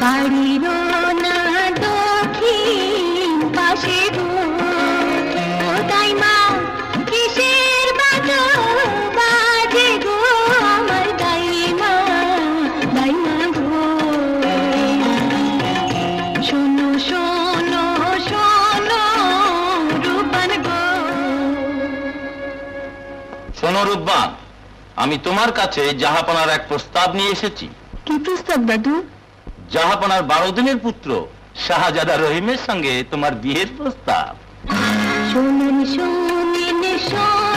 বাড়ির না দক্ষিণ পাশে গো, ও দাইমা কিসের বাজো বাজে গো, আমার দাইমা দাইমা গো। শোনো শোনো শোনো রূপবান গো। শোনো রূপবান, আমি তোমার কাছে জাহাপনার এক প্রস্তাব নিয়ে এসেছি। কি প্রস্তাব দাদু? জাহাপনার 12 দিনের পুত্র শাহজাদা রহিমের সঙ্গে তোমার বিয়ের প্রস্তাব। শোনেন শোনেন শোনেন